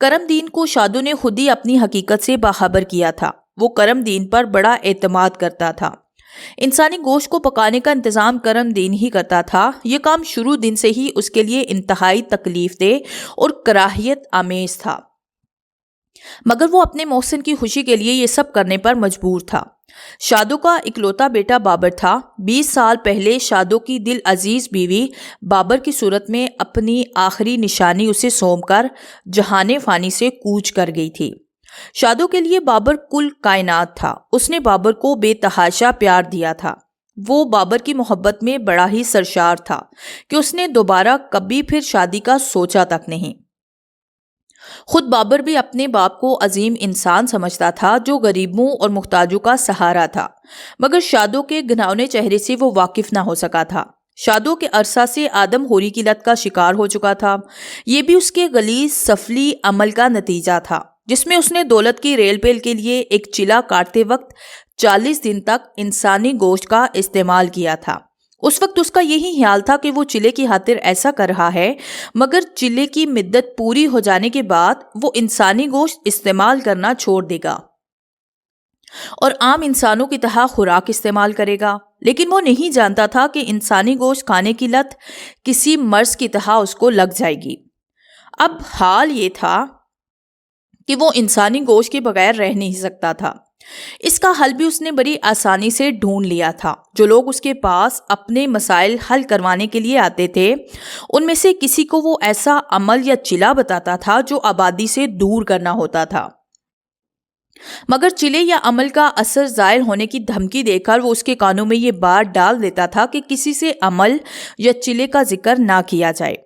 کرم دین کو شادو نے خود ہی اپنی حقیقت سے باخبر کیا تھا۔ وہ کرم دین پر بڑا اعتماد کرتا تھا۔ انسانی گوشت کو پکانے کا انتظام کرم دین ہی کرتا تھا۔ یہ کام شروع دن سے ہی اس کے لیے انتہائی تکلیف دہ اور کراہیت آمیز تھا، مگر وہ اپنے محسن کی خوشی کے لیے یہ سب کرنے پر مجبور تھا۔ شادو کا اکلوتا بیٹا بابر تھا۔ 20 سال پہلے شادو کی دل عزیز بیوی بابر کی صورت میں اپنی آخری نشانی اسے سونپ کر جہان فانی سے کوچ کر گئی تھی۔ شادو کے لیے بابر کل کائنات تھا۔ اس نے بابر کو بے تحاشا پیار دیا تھا۔ وہ بابر کی محبت میں بڑا ہی سرشار تھا کہ اس نے دوبارہ کبھی پھر شادی کا سوچا تک نہیں۔ خود بابر بھی اپنے باپ کو عظیم انسان سمجھتا تھا جو غریبوں اور محتاجوں کا سہارا تھا، مگر شادو کے گھناؤنے چہرے سے وہ واقف نہ ہو سکا تھا۔ شادو کے عرصہ سے آدم خوری کی لت کا شکار ہو چکا تھا۔ یہ بھی اس کے غلیظ سفلی عمل کا نتیجہ تھا، جس میں اس نے دولت کی ریل پیل کے لیے ایک چلہ کاٹتے وقت 40 دن تک انسانی گوشت کا استعمال کیا تھا۔ اس وقت اس کا یہی خیال تھا کہ وہ چلے کی خاطر ایسا کر رہا ہے، مگر چلے کی مدت پوری ہو جانے کے بعد وہ انسانی گوشت استعمال کرنا چھوڑ دے گا اور عام انسانوں کی طرح خوراک استعمال کرے گا۔ لیکن وہ نہیں جانتا تھا کہ انسانی گوشت کھانے کی لت کسی مرض کی طرح اس کو لگ جائے گی۔ اب حال یہ تھا کہ وہ انسانی گوشت کے بغیر رہ نہیں سکتا تھا۔ اس کا حل بھی اس نے بڑی آسانی سے ڈھونڈ لیا تھا۔ جو لوگ اس کے پاس اپنے مسائل حل کروانے کے لیے آتے تھے، ان میں سے کسی کو وہ ایسا عمل یا چلہ بتاتا تھا جو آبادی سے دور کرنا ہوتا تھا، مگر چلے یا عمل کا اثر زائل ہونے کی دھمکی دے کر وہ اس کے کانوں میں یہ بات ڈال دیتا تھا کہ کسی سے عمل یا چلے کا ذکر نہ کیا جائے۔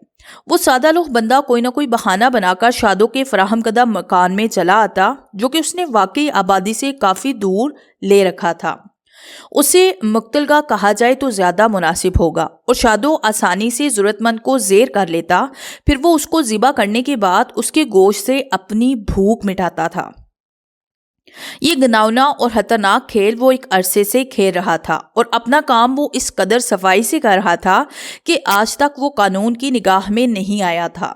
وہ سادہ لوح بندہ کوئی نہ کوئی بہانہ بنا کر شادو کے فراہم کردہ مکان میں چلا آتا، جو کہ اس نے واقعی آبادی سے کافی دور لے رکھا تھا۔ اسے مقتلگاہ کہا جائے تو زیادہ مناسب ہوگا، اور شادو آسانی سے ضرورت مند کو زیر کر لیتا، پھر وہ اس کو ذبح کرنے کے بعد اس کے گوشت سے اپنی بھوک مٹاتا تھا۔ یہ گناؤنا اور خطرناک کھیل وہ ایک عرصے سے کھیل رہا تھا، اور اپنا کام وہ اس قدر صفائی سے کر رہا تھا کہ آج تک وہ قانون کی نگاہ میں نہیں آیا تھا۔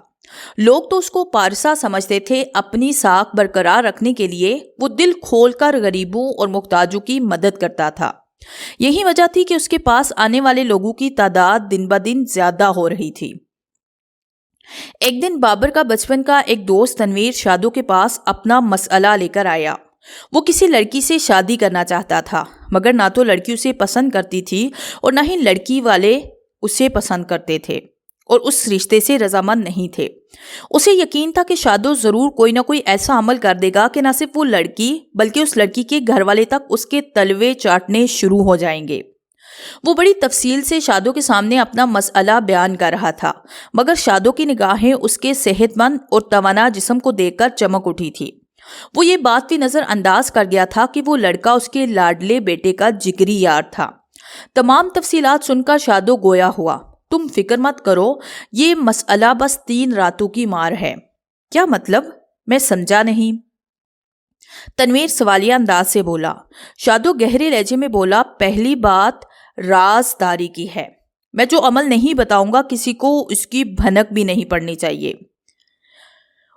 لوگ تو اس کو پارسا سمجھتے تھے۔ اپنی ساکھ برقرار رکھنے کے لیے وہ دل کھول کر غریبوں اور محتاجوں کی مدد کرتا تھا۔ یہی وجہ تھی کہ اس کے پاس آنے والے لوگوں کی تعداد دن بدن زیادہ ہو رہی تھی۔ ایک دن بابر کا بچپن کا ایک دوست تنویر شادو کے پاس اپنا مسئلہ لے کر آیا۔ وہ کسی لڑکی سے شادی کرنا چاہتا تھا، مگر نہ تو لڑکی اسے پسند کرتی تھی اور نہ ہی لڑکی والے اسے پسند کرتے تھے اور اس رشتے سے رضامند نہیں تھے۔ اسے یقین تھا کہ شادو ضرور کوئی نہ کوئی ایسا عمل کر دے گا کہ نہ صرف وہ لڑکی بلکہ اس لڑکی کے گھر والے تک اس کے تلوے چاٹنے شروع ہو جائیں گے۔ وہ بڑی تفصیل سے شادو کے سامنے اپنا مسئلہ بیان کر رہا تھا، مگر شادو کی نگاہیں اس کے صحت مند اور توانا جسم کو دیکھ کر چمک اٹھی تھی۔ وہ یہ بات بھی نظر انداز کر گیا تھا کہ وہ لڑکا اس کے لاڈلے بیٹے کا جگری یار تھا۔ تمام تفصیلات سن کر شادو گویا ہوا۔ تم فکر مت کرو، یہ مسئلہ بس 3 راتوں کی مار ہے۔ کیا مطلب؟ میں سمجھا نہیں۔ تنویر سوالیہ انداز سے بولا۔ شادو گہرے لہجے میں بولا، پہلی بات رازداری کی ہے۔ میں جو عمل نہیں بتاؤں گا کسی کو اس کی بھنک بھی نہیں پڑنی چاہیے،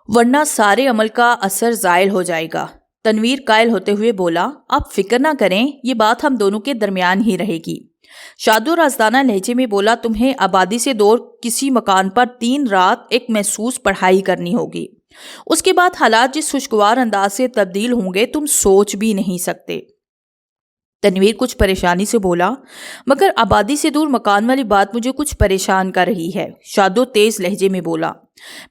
ورنہ سارے عمل کا اثر زائل ہو جائے گا۔ تنویر قائل ہوتے ہوئے بولا، آپ فکر نہ کریں، یہ بات ہم دونوں کے درمیان ہی رہے گی۔ شادو رازدانہ لہجے میں بولا، تمہیں آبادی سے دور کسی مکان پر 3 رات ایک محسوس پڑھائی کرنی ہوگی۔ اس کے بعد حالات جس خوشگوار انداز سے تبدیل ہوں گے تم سوچ بھی نہیں سکتے۔ تنویر کچھ پریشانی سے بولا، مگر آبادی سے دور مکان والی بات مجھے کچھ پریشان کر رہی ہے۔ شادو تیز لہجے میں بولا،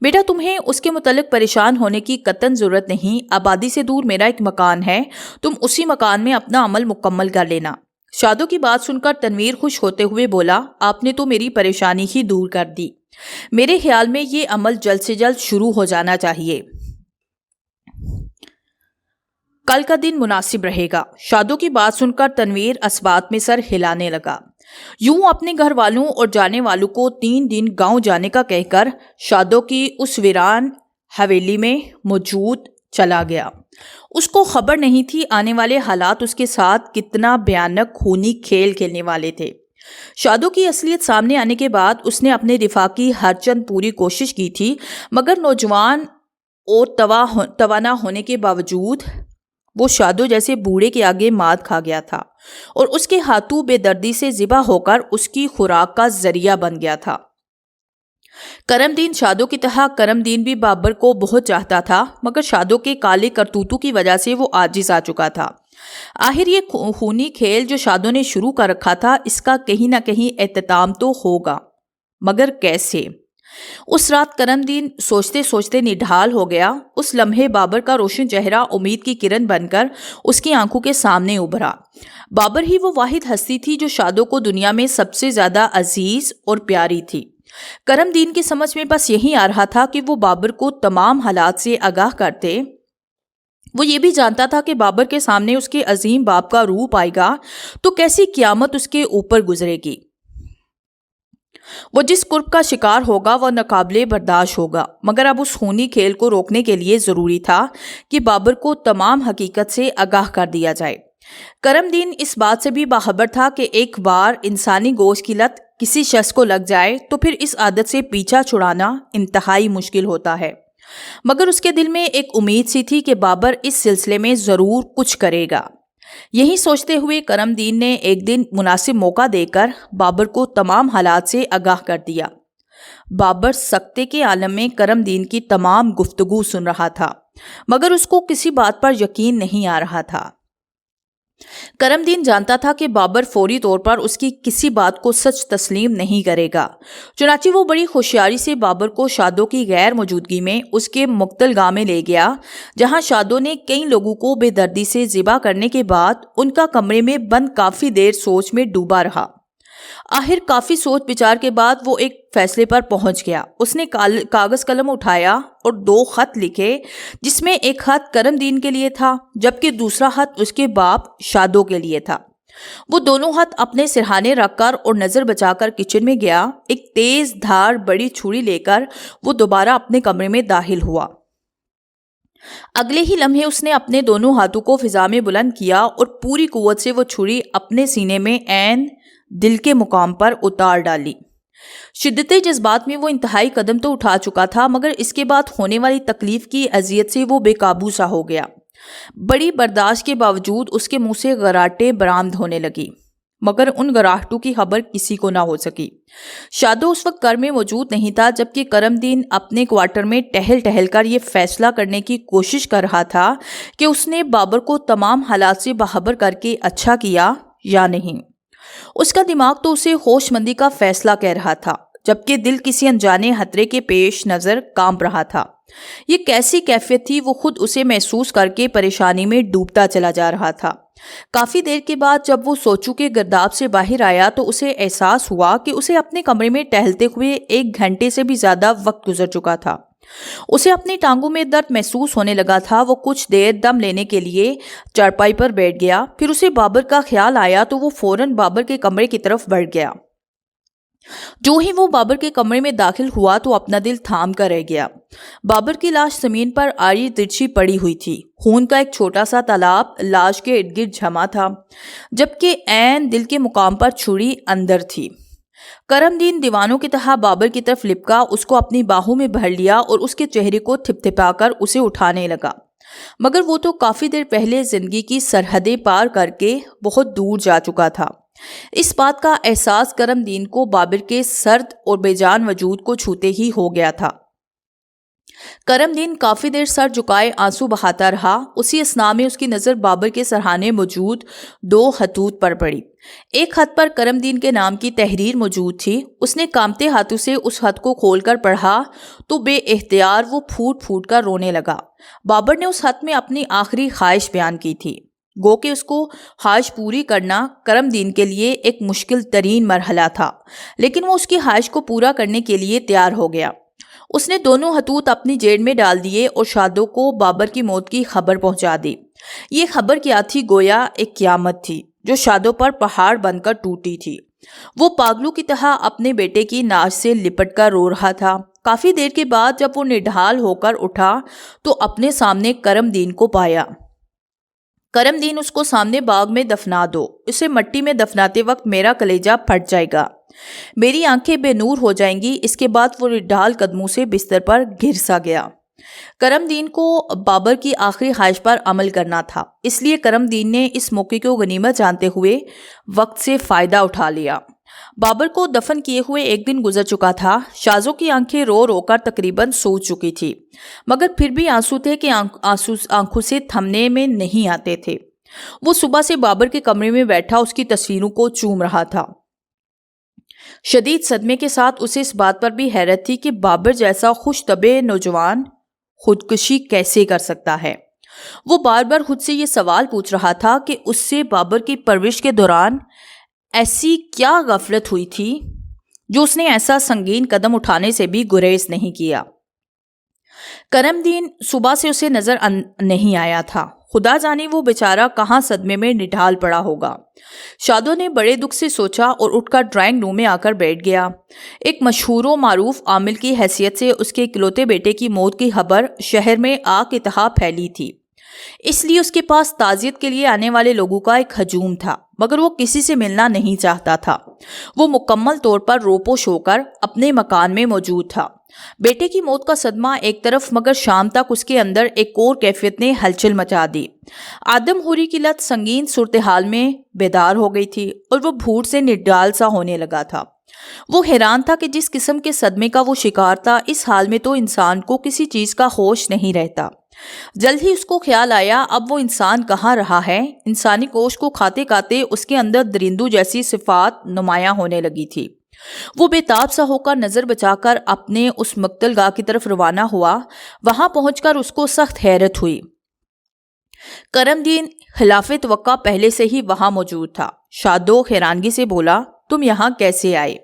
بیٹا تمہیں اس کے متعلق پریشان ہونے کی قطعاً ضرورت نہیں۔ آبادی سے دور میرا ایک مکان ہے، تم اسی مکان میں اپنا عمل مکمل کر لینا۔ شادو کی بات سن کر تنویر خوش ہوتے ہوئے بولا، آپ نے تو میری پریشانی ہی دور کر دی۔ میرے خیال میں یہ عمل جلد سے جلد شروع ہو جانا چاہیے۔ کل کا دن مناسب رہے گا۔ شادو کی بات سن کر تنویر اسبات میں سر ہلانے لگا۔ یوں اپنے گھر والوں اور جانے والوں کو 3 دن گاؤں جانے کا کہہ کر شادو کی اس ویران حویلی میں موجود چلا گیا۔ اس کو خبر نہیں تھی آنے والے حالات اس کے ساتھ کتنا بھیانک خونی کھیل کھیلنے والے تھے۔ شادو کی اصلیت سامنے آنے کے بعد اس نے اپنے دفاع کی ہر چند پوری کوشش کی تھی، مگر نوجوان اور توانا ہونے کے باوجود وہ شادو جیسے بوڑھے کے آگے مات کھا گیا تھا اور اس کے ہاتھوں بے دردی سے ذبح ہو کر اس کی خوراک کا ذریعہ بن گیا تھا۔ کرم دین شادو کی طرح کرم دین بھی بابر کو بہت چاہتا تھا، مگر شادو کے کالے کرتوتوں کی وجہ سے وہ عاجز آ چکا تھا۔ آخر یہ خونی کھیل جو شادو نے شروع کر رکھا تھا، اس کا کہیں نہ کہیں اختتام تو ہوگا، مگر کیسے؟ اس رات کرم دین سوچتے سوچتے نڈھال ہو گیا۔ اس لمحے بابر کا روشن چہرہ امید کی کرن بن کر اس کی آنکھوں کے سامنے ابھرا۔ بابر ہی وہ واحد ہستی تھی جو شادو کو دنیا میں سب سے زیادہ عزیز اور پیاری تھی۔ کرم دین کی سمجھ میں بس یہی آ رہا تھا کہ وہ بابر کو تمام حالات سے آگاہ کرتے۔ وہ یہ بھی جانتا تھا کہ بابر کے سامنے اس کے عظیم باپ کا روپ آئے گا تو کیسی قیامت اس کے اوپر گزرے گی۔ وہ جس قرب کا شکار ہوگا وہ ناقابل برداشت ہوگا، مگر اب اس خونی کھیل کو روکنے کے لیے ضروری تھا کہ بابر کو تمام حقیقت سے آگاہ کر دیا جائے۔ کرم دین اس بات سے بھی باخبر تھا کہ ایک بار انسانی گوشت کی لت کسی شخص کو لگ جائے تو پھر اس عادت سے پیچھا چھڑانا انتہائی مشکل ہوتا ہے، مگر اس کے دل میں ایک امید سی تھی کہ بابر اس سلسلے میں ضرور کچھ کرے گا۔ یہی سوچتے ہوئے کرم دین نے ایک دن مناسب موقع دے کر بابر کو تمام حالات سے آگاہ کر دیا۔ بابر سکتے کے عالم میں کرم دین کی تمام گفتگو سن رہا تھا، مگر اس کو کسی بات پر یقین نہیں آ رہا تھا۔ کرم دین جانتا تھا کہ بابر فوری طور پر اس کی کسی بات کو سچ تسلیم نہیں کرے گا، چنانچہ وہ بڑی ہوشیاری سے بابر کو شادو کی غیر موجودگی میں اس کے مقتل گاہ میں لے گیا، جہاں شادو نے کئی لوگوں کو بے دردی سے ذبح کرنے کے بعد ان کا کمرے میں بند کافی دیر سوچ میں ڈوبا رہا۔ آخر کافی سوچ بچار کے بعد وہ ایک فیصلے پر پہنچ گیا۔ اس نے کاغذ قلم اٹھایا اور 2 خط لکھے، جس میں ایک خط کرم دین کے لیے تھا جبکہ دوسرا خط اس کے باپ شادو کے لیے تھا۔ وہ دونوں خط اپنے سرہانے رکھ کر اور نظر بچا کر کچن میں گیا۔ ایک تیز دھار بڑی چھری لے کر وہ دوبارہ اپنے کمرے میں داخل ہوا۔ اگلے ہی لمحے اس نے اپنے دونوں ہاتھوں کو فضا میں بلند کیا اور پوری قوت سے وہ چھری اپنے سینے میں عین دل کے مقام پر اتار ڈالی۔ شدت جذبات میں وہ انتہائی قدم تو اٹھا چکا تھا، مگر اس کے بعد ہونے والی تکلیف کی اذیت سے وہ بے قابو سا ہو گیا۔ بڑی برداشت کے باوجود اس کے منہ سے غراٹیں برآمد ہونے لگی، مگر ان گراہٹوں کی خبر کسی کو نہ ہو سکی۔ شادو اس وقت گھر میں موجود نہیں تھا، جبکہ کرم دین اپنے کوارٹر میں ٹہل کر یہ فیصلہ کرنے کی کوشش کر رہا تھا کہ اس نے بابر کو تمام حالات سے باخبر کر کے اچھا کیا یا نہیں۔ اس کا دماغ تو اسے ہوش مندی کا فیصلہ کہہ رہا تھا، جبکہ دل کسی انجانے خطرے کے پیش نظر کانپ رہا تھا۔ یہ کیسی کیفیت تھی، وہ خود اسے محسوس کر کے پریشانی میں ڈوبتا چلا جا رہا تھا۔ کافی دیر کے بعد جب وہ سوچوں کے گرداب سے باہر آیا تو اسے احساس ہوا کہ اسے اپنے کمرے میں ٹہلتے ہوئے 1 گھنٹے سے بھی زیادہ وقت گزر چکا تھا۔ اسے اپنی ٹانگوں میں درد محسوس ہونے لگا تھا۔ وہ کچھ دیر دم لینے کے لیے چارپائی پر بیٹھ گیا، پھر اسے بابر کا خیال آیا تو وہ فوراً بابر کے کمرے کی طرف بڑھ گیا۔ جو ہی وہ بابر کے کمرے میں داخل ہوا تو اپنا دل تھام کر رہ گیا۔ بابر کی لاش زمین پر آڑی ترچھی پڑی ہوئی تھی۔ خون کا ایک چھوٹا سا تالاب لاش کے ارد گرد جمع تھا، جبکہ عین دل کے مقام پر چھری اندر تھی۔ کرم دین دیوانوں کی طرح بابر کی طرف لپکا، اس کو اپنی باہوں میں بھر لیا اور اس کے چہرے کو تھپتھپا کر اسے اٹھانے لگا، مگر وہ تو کافی دیر پہلے زندگی کی سرحدیں پار کر کے بہت دور جا چکا تھا۔ اس بات کا احساس کرم دین کو بابر کے سرد اور بے جان وجود کو چھوتے ہی ہو گیا تھا۔ کرم دین کافی دیر سر جھکائے آنسو بہاتا رہا۔ اسی اثناء میں اس کی نظر بابر کے سرہانے موجود 2 خطوط پر پڑی۔ ایک خط پر کرم دین کے نام کی تحریر موجود تھی۔ اس نے کانپتے ہاتھوں سے اس خط کو کھول کر پڑھا تو بے اختیار وہ پھوٹ پھوٹ کر رونے لگا۔ بابر نے اس خط میں اپنی آخری خواہش بیان کی تھی، گو کہ اس کو خواہش پوری کرنا کرم دین کے لیے ایک مشکل ترین مرحلہ تھا، لیکن وہ اس کی خواہش کو پورا کرنے کے لیے تیار ہو گیا۔ اس نے دونوں خطوط اپنی جیب میں ڈال دیے اور شادو کو بابر کی موت کی خبر پہنچا دی۔ یہ خبر کیا تھی؟ گویا ایک قیامت تھی جو شادو پر پہاڑ بن کر ٹوٹی تھی۔ وہ پاگلوں کی طرح اپنے بیٹے کی ناش سے لپٹ کر رو رہا تھا۔ کافی دیر کے بعد جب وہ نڈھال ہو کر اٹھا تو اپنے سامنے کرم دین کو پایا۔ کرم دین اس کو سامنے باغ میں دفنا دو، اسے مٹی میں دفناتے وقت میرا کلیجہ پھٹ جائے گا، میری آنکھیں بے نور ہو جائیں گی۔ اس کے بعد وہ نڈھال قدموں سے بستر پر گر سا گیا۔ کرم دین کو بابر کی آخری خواہش پر عمل کرنا تھا، اس لیے کرم دین نے اس موقع کو غنیمت جانتے ہوئے وقت سے فائدہ اٹھا لیا۔ بابر کو دفن کیے ہوئے ایک دن گزر چکا تھا۔ شاہزوں کی آنکھیں رو رو کر تقریباً سوج چکی تھی، مگر پھر بھی آنسو تھے کہ آنسو آنکھوں سے تھمنے میں نہیں آتے تھے۔ وہ صبح سے بابر کے کمرے میں بیٹھا اس کی تصویروں کو چوم رہا تھا۔ شدید صدمے کے ساتھ اسے اس بات پر بھی حیرت تھی کہ بابر جیسا خوش طبع نوجوان خودکشی کیسے کر سکتا ہے۔ وہ بار بار خود سے یہ سوال پوچھ رہا تھا کہ اس سے بابر کی پرورش کے دوران ایسی کیا غفلت ہوئی تھی جو اس نے ایسا سنگین قدم اٹھانے سے بھی گریز نہیں کیا۔ کرم دین صبح سے اسے نظر نہیں آیا تھا۔ خدا جانے وہ بیچارہ کہاں صدمے میں نڈھال پڑا ہوگا۔ شادو نے بڑے دکھ سے سوچا اور اٹھ کر ڈرائنگ روم میں آ کر بیٹھ گیا۔ ایک مشہور و معروف عامل کی حیثیت سے اس کے اکلوتے بیٹے کی موت کی خبر شہر میں آگ کی طرح پھیلی تھی، اس لیے اس کے پاس تعزیت کے لیے آنے والے لوگوں کا ایک ہجوم تھا، مگر وہ کسی سے ملنا نہیں چاہتا تھا۔ وہ مکمل طور پر روپوش ہو کر اپنے مکان میں موجود تھا۔ بیٹے کی موت کا صدمہ ایک طرف، مگر شام تک اس کے اندر ایک اور کیفیت نے ہلچل مچا دی۔ آدم خوری کی لت سنگین صورتحال میں بیدار ہو گئی تھی اور وہ بھوٹ سے نڈال سا ہونے لگا تھا۔ وہ حیران تھا کہ جس قسم کے صدمے کا وہ شکار تھا، اس حال میں تو انسان کو کسی چیز کا ہوش نہیں رہتا۔ جلد ہی اس کو خیال آیا، اب وہ انسان کہاں رہا ہے۔ انسانی گوشت کو کھاتے کھاتے اس کے اندر درندوں جیسی صفات نمایاں ہونے لگی تھی۔ وہ بے تاب سا ہو کر نظر بچا کر اپنے اس مقتل گاہ کی طرف روانہ ہوا۔ وہاں پہنچ کر اس کو سخت حیرت ہوئی۔ کرم دین خلاف توقع پہلے سے ہی وہاں موجود تھا۔ شادو حیرانگی سے بولا، تم یہاں کیسے آئے؟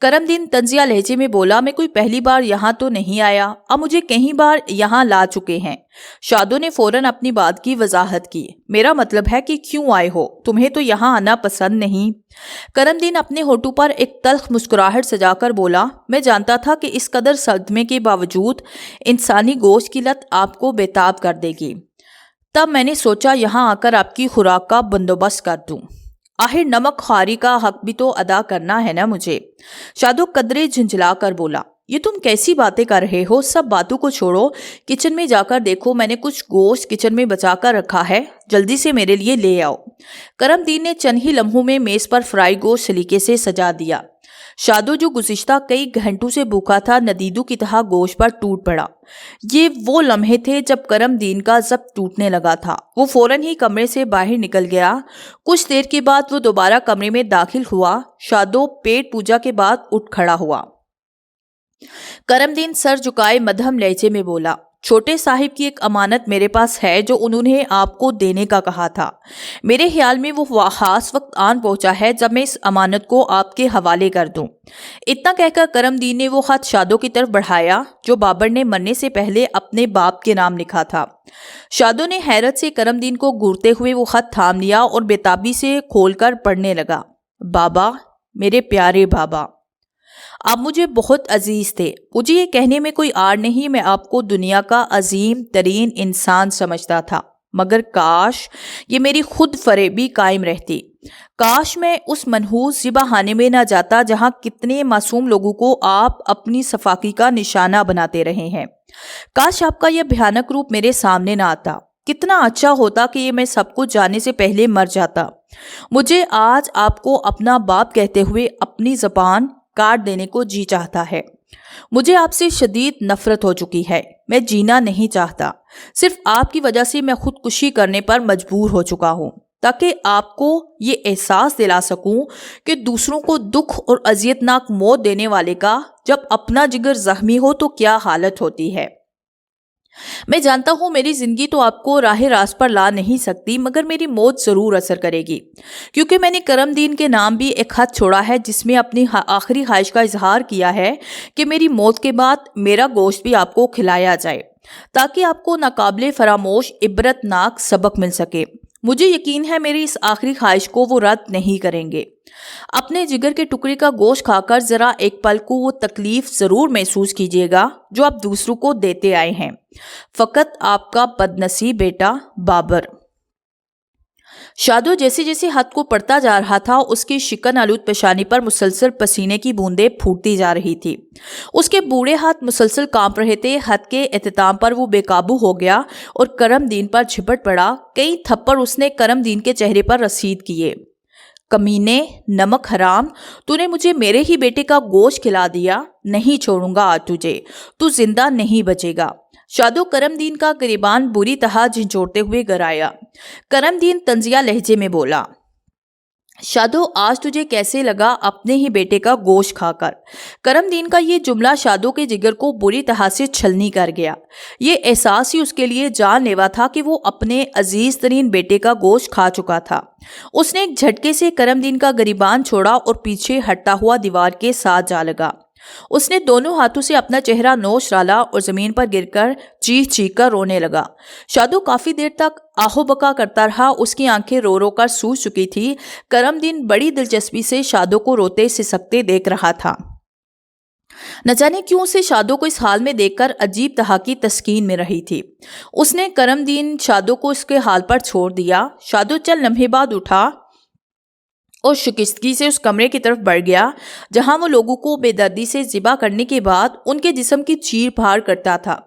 کرم دین طنزیہ لہجے میں بولا، میں کوئی پہلی بار یہاں تو نہیں آیا، اب مجھے کئی بار یہاں لا چکے ہیں۔ شادو نے فوراً اپنی بات کی وضاحت کی، میرا مطلب ہے کہ کیوں آئے ہو؟ تمہیں تو یہاں آنا پسند نہیں؟ کرم دین اپنے ہونٹوں پر ایک تلخ مسکراہٹ سجا کر بولا، میں جانتا تھا کہ اس قدر صدمے کے باوجود انسانی گوشت کی لت آپ کو بے تاب کر دے گی، تب میں نے سوچا یہاں آ کر آپ کی خوراک کا بندوبست کر دوں۔ آخر نمک خواری کا حق بھی تو ادا کرنا ہے نا مجھے۔ شادو قدرے جھنجھلا کر بولا، یہ تم کیسی باتیں کر رہے ہو؟ سب باتوں کو چھوڑو، کچن میں جا کر دیکھو، میں نے کچھ گوشت کچن میں بچا کر رکھا ہے، جلدی سے میرے لیے لے آؤ۔ کرم دین نے چند ہی لمحوں میں میز پر فرائی گوشت سلیقے سے سجا دیا۔ شادو جو گزشتہ کئی گھنٹوں سے بھوکا تھا، ندیدو کی طرح گوشت پر ٹوٹ پڑا۔ یہ وہ لمحے تھے جب کرم دین کا ضبط ٹوٹنے لگا تھا۔ وہ فوراً ہی کمرے سے باہر نکل گیا۔ کچھ دیر کے بعد وہ دوبارہ کمرے میں داخل ہوا۔ شادو پیٹ پوجا کے بعد اٹھ کھڑا ہوا۔ کرم دین سر جھکائے مدھم لہجے میں بولا، چھوٹے صاحب کی ایک امانت میرے پاس ہے جو انہوں نے آپ کو دینے کا کہا تھا۔ میرے خیال میں وہ خاص وقت آن پہنچا ہے جب میں اس امانت کو آپ کے حوالے کر دوں۔ اتنا کہہ کر کرم دین نے وہ خط شادو کی طرف بڑھایا جو بابر نے مرنے سے پہلے اپنے باپ کے نام لکھا تھا۔ شادو نے حیرت سے کرم دین کو گھورتے ہوئے وہ خط تھام لیا اور بےتابی سے کھول کر پڑھنے لگا، بابا، میرے پیارے بابا، آپ مجھے بہت عزیز تھے۔ مجھے یہ کہنے میں کوئی عار نہیں، میں آپ کو دنیا کا عظیم ترین انسان سمجھتا تھا، مگر کاش یہ میری خود فریبی قائم رہتی۔ کاش میں اس منحوس ذبح خانے میں نہ جاتا جہاں کتنے معصوم لوگوں کو آپ اپنی صفاقی کا نشانہ بناتے رہے ہیں۔ کاش آپ کا یہ بھیانک روپ میرے سامنے نہ آتا۔ کتنا اچھا ہوتا کہ یہ میں سب کچھ جانے سے پہلے مر جاتا۔ مجھے آج آپ کو اپنا باپ کہتے ہوئے اپنی زبان کاٹ دینے کو جی چاہتا ہے۔ مجھے آپ سے شدید نفرت ہو چکی ہے۔ میں جینا نہیں چاہتا۔ صرف آپ کی وجہ سے میں خودکشی کرنے پر مجبور ہو چکا ہوں، تاکہ آپ کو یہ احساس دلا سکوں کہ دوسروں کو دکھ اور اذیت ناک موت دینے والے کا جب اپنا جگر زخمی ہو تو کیا حالت ہوتی ہے۔ میں جانتا ہوں میری زندگی تو آپ کو راہ راست پر لا نہیں سکتی، مگر میری موت ضرور اثر کرے گی، کیونکہ میں نے کرم دین کے نام بھی ایک خط چھوڑا ہے جس میں اپنی آخری خواہش کا اظہار کیا ہے کہ میری موت کے بعد میرا گوشت بھی آپ کو کھلایا جائے، تاکہ آپ کو ناقابل فراموش عبرت ناک سبق مل سکے۔ مجھے یقین ہے میری اس آخری خواہش کو وہ رد نہیں کریں گے۔ اپنے جگر کے ٹکڑے کا گوشت کھا کر ذرا ایک پل کو وہ تکلیف ضرور محسوس کیجیے گا جو آپ دوسروں کو دیتے آئے ہیں۔ فقط آپ کا بد نصیب بیٹا بابر۔ شادو جیسے جیسے حد کو پڑھتا جا رہا تھا اس کی شکن آلود پیشانی پر مسلسل پسینے کی بوندیں پھوٹتی جا رہی تھی۔ اس کے بوڑھے ہاتھ مسلسل کانپ رہے تھے۔ حد کے اختتام پر وہ بے قابو ہو گیا اور کرم دین پر جھپٹ پڑا۔ کئی تھپڑ اس نے کرم دین کے چہرے پر رسید کیے۔ کمینے، نمک حرام، تو نے مجھے میرے ہی بیٹے کا گوشت کھلا دیا، نہیں چھوڑوں گا آج تجھے، تو زندہ نہیں بچے گا۔ شادو کرم دین کا گریبان بری طرح جھنجھوڑتے ہوئے گرایا۔ کرم دین طنزیہ لہجے میں بولا، شادو آج تجھے کیسے لگا اپنے ہی بیٹے کا گوشت کھا کر؟ کرم دین کا یہ جملہ شادو کے جگر کو بری طرح سے چھلنی کر گیا۔ یہ احساس ہی اس کے لیے جان لیوا تھا کہ وہ اپنے عزیز ترین بیٹے کا گوشت کھا چکا تھا۔ اس نے ایک جھٹکے سے کرم دین کا گریبان چھوڑا اور پیچھے ہٹتا ہوا دیوار کے ساتھ جا لگا۔ اس نے دونوں ہاتھوں سے اپنا چہرہ نوچ ڈالا اور زمین پر گر کر چیخ چیخ کر رونے لگا۔ شادو کافی دیر تک آہو بکا کرتا رہا۔ اس کی آنکھیں رو رو کر سوج چکی تھی۔ کرم دین بڑی دلچسپی سے شادو کو روتے سسکتے دیکھ رہا تھا۔ نہ جانے کیوں اسے شادو کو اس حال میں دیکھ کر عجیب طرح کی تسکین مل رہی تھی۔ اس نے کرم دین شادو کو اس کے حال پر چھوڑ دیا۔ شادو چند لمحے بعد اٹھا اور شکستگی سے اس کمرے کی طرف بڑھ گیا جہاں وہ لوگوں کو بے دردی سے ذبح کرنے کے بعد ان کے جسم کی چیر پھاڑ کرتا تھا۔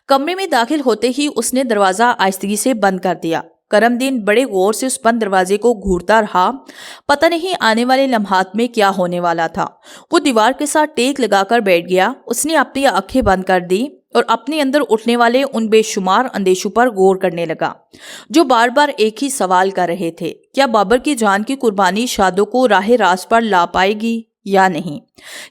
کمرے میں داخل ہوتے ہی اس نے دروازہ آہستگی سے بند کر دیا۔ کرم دین بڑے غور سے اس بند دروازے کو گھورتا رہا۔ پتہ نہیں آنے والے لمحات میں کیا ہونے والا تھا۔ وہ دیوار کے ساتھ ٹیک لگا کر بیٹھ گیا۔ اس نے اپنی آنکھیں بند کر دی اور اپنے اندر اٹھنے والے ان بے شمار اندیشوں پر غور کرنے لگا جو بار بار ایک ہی سوال کر رہے تھے، کیا بابر کی جان کی قربانی شادو کو راہ راست پر لا پائے گی یا نہیں؟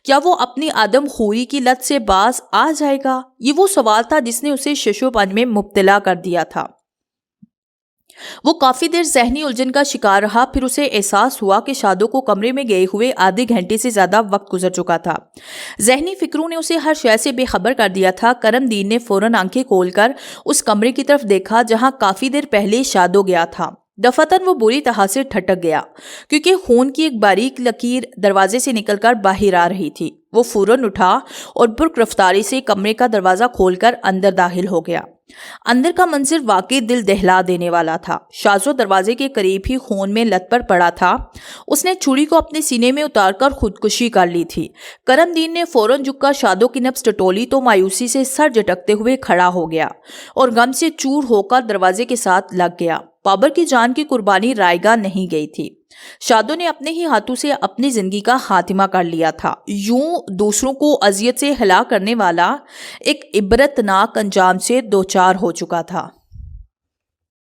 کیا وہ اپنی آدم خوری کی لت سے باز آ جائے گا؟ یہ وہ سوال تھا جس نے اسے شش و پنج میں مبتلا کر دیا تھا۔ وہ کافی دیر ذہنی الجھن کا شکار رہا، پھر اسے احساس ہوا کہ شادو کو کمرے میں گئے ہوئے آدھے گھنٹے سے زیادہ وقت گزر چکا تھا۔ ذہنی فکروں نے اسے ہر شے سے بے خبر کر دیا تھا۔ کرم دین نے فوراً آنکھیں کھول کر اس کمرے کی طرف دیکھا جہاں کافی دیر پہلے شادو گیا تھا۔ دفعتاً وہ بری طرح سے ٹھٹک گیا کیونکہ خون کی ایک باریک لکیر دروازے سے نکل کر باہر آ رہی تھی۔ وہ فوراً اٹھا اور برق رفتاری سے کمرے کا دروازہ کھول کر اندر داخل ہو گیا۔ اندر کا منظر واقعی دل دہلا دینے والا تھا۔ شازو دروازے کے قریب ہی خون میں لت پر پڑا تھا۔ اس نے چھری کو اپنے سینے میں اتار کر خودکشی کر لی تھی۔ کرم دین نے فوراً جھک کر شادو کی نبض ٹٹولی تو مایوسی سے سر جھٹکتے ہوئے کھڑا ہو گیا اور غم سے چور ہو کر دروازے کے ساتھ لگ گیا۔ بابر کی جان کی قربانی رائے گاہ نہیں گئی تھی۔ شادو نے اپنے ہی ہاتھوں سے اپنی زندگی کا خاتمہ کر لیا تھا۔ یوں دوسروں کو اذیت سے ہلاک کرنے والا ایک عبرتناک انجام سے دوچار ہو چکا تھا۔